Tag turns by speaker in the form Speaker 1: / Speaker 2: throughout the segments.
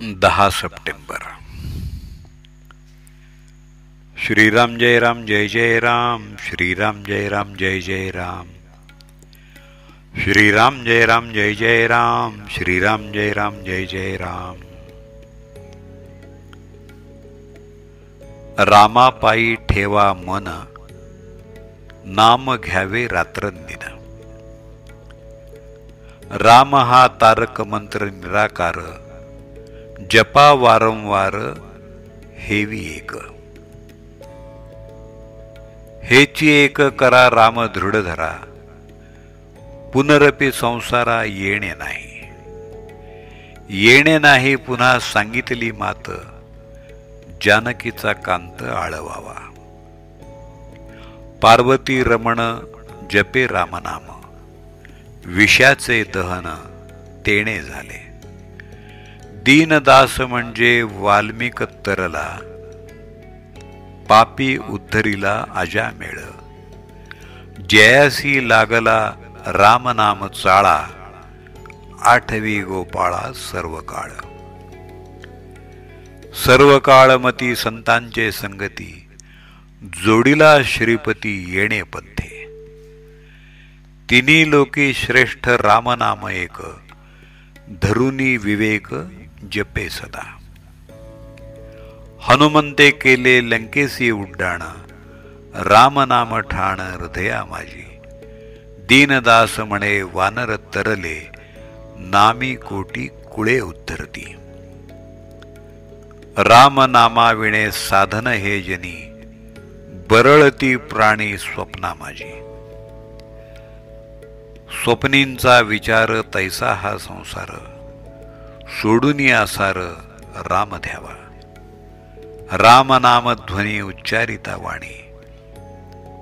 Speaker 1: 10 September. Shriram जय राम जय जय राम. श्रीराम जय राम जय जय राम. श्रीराम जय राम जय जय राम. श्रीराम जय राम जय जय राम. रामापायी ठेवा मन, नाम घ्यावे रात्रंदिन. राम हा तारक मंत्र निराकार, जपा वारंवार हेवी एक. हेची एक करा राम दृढ धरा, पुनरपी संसारा येणे नाही. येणे नाही पुन्हा सांगितली मात, जानकीचा कांत आळवावा. पार्वती रमण जपे रामनाम, विषाचे दहन तेणे झाले. दीनदास म्हणजे वाल्मिक तरला, पापी उद्धरीला अजामेळ. जयासी लागला रामनाम चाळा, आठवी गोपाळा सर्व काळ. सर्व काळमती संतांचे संगती, जोडीला श्रीपती येणे पथ्ये. तिन्ही लोकी श्रेष्ठ रामनाम एक, धरुनी विवेक जपे सदा. हनुमंते केले लंकेसी उड्डाण, रामनाम ठाण हृदया माझी. दीनदास म्हणे वानर तरले, नामी कोटी कुळे उद्धरती. रामनामाविणे साधन हे जनी, बरळती प्राणी स्वप्ना माझी. स्वप्नींचा विचार तैसा हा संसार, सोडून आसार राम ध्यावा. रामनाम ध्वनी उच्चारिता वाणी,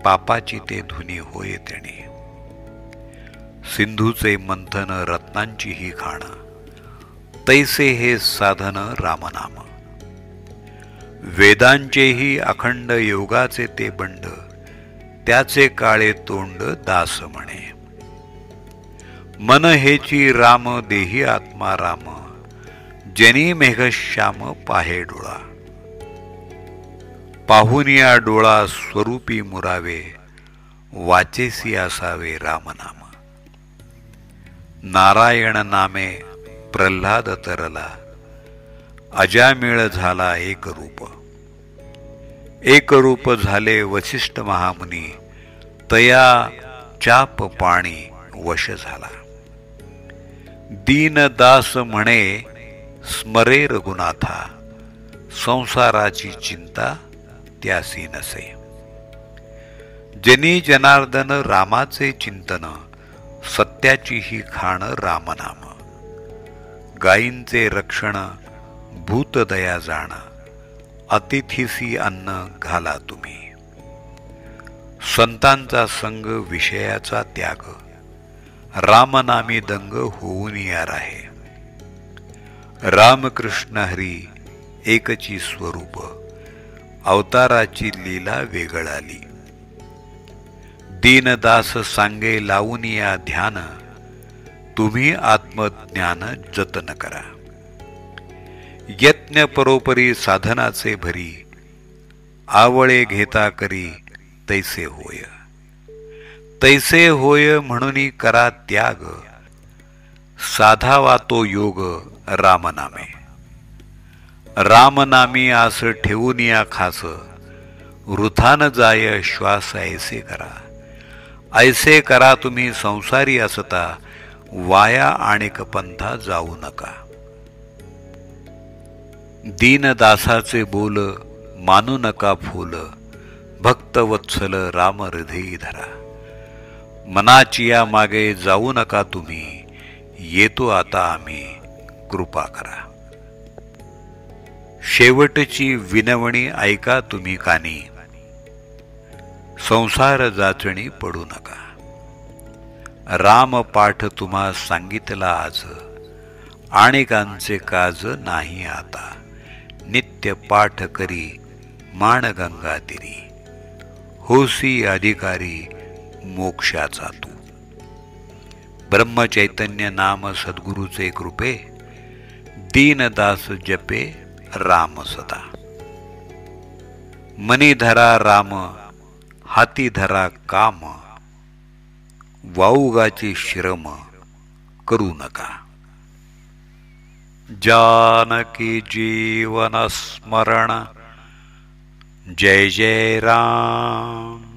Speaker 1: पापाची ते धुनी होय तेणे. सिंधूचे मंथन रत्नांची ही खाण, तैसे हे साधन रामनाम. वेदांचेही अखंड योगाचे ते बंड, त्याचे काळे तोंड दास म्हणे. मन हेची राम देही आत्मा राम, जनी मेघश्याम पाहे डोळा. पाहुनिया डोळा स्वरूपी मुरावे, वाचेसी असावे रामनाम. नारायण नामे प्रल्हाद तरला, अजामिळ झाला एक रूप. एक रूप झाले वसिष्ठ महामुनी, तया चाप पाणी वश झाला. दीनदास म्हणे स्मरे रघुनाथा, संसाराची चिंता त्यासी नसे. जनी जनार्दन रामाचे चिंतन, सत्याची ही खाण रामनाम. गायींचे रक्षण भूतदया जाण, अतिथीसी अन्न घाला तुम्ही. संतांचा संग विषयाचा त्याग, रामनामी दंग होऊन यार आहे. रामकृष्ण हरी एकची स्वरूप, अवताराची लीला वेगळाली. दीनदास सांगे लावून या ध्यान, तुम्ही आत्मज्ञान जतन करा. यत्न परोपरी साधनाचे भरी, आवळे घेता करी तैसे होय. तैसे होय म्हणून करा त्याग, साधावा तो योग रामनामे. रामनामी आस ठेवून या खास, वृथान जाय श्वास ऐसे करा. ऐसे करा तुम्ही संसारी असता, वाया आणिक पंथा जाऊ नका. दीनदासाचे बोल मानू नका फूल, भक्तवत्सल राम हृदयी धरा. मनाची या मागे जाऊ नका तुम्ही, येतो आता आम्ही कृपा करा. शेवटची विनवणी ऐका तुम्ही कानी, संसार जाचणी पडू नका. राम पाठ तुम्हा सांगितला आज, आणिकांचे काज नाही आता. नित्य पाठ करी मान गंगा तिरी, होसी अधिकारी मोक्षाचा तू. ब्रह्मचैतन्य नाम सद्गुरूचे कृपे, दीनदास जपे राम सदा. मनी धरा राम, हाती धरा काम, वाऊगाची श्रम करू नका. जानकी जीवन स्मरण, जय जय राम.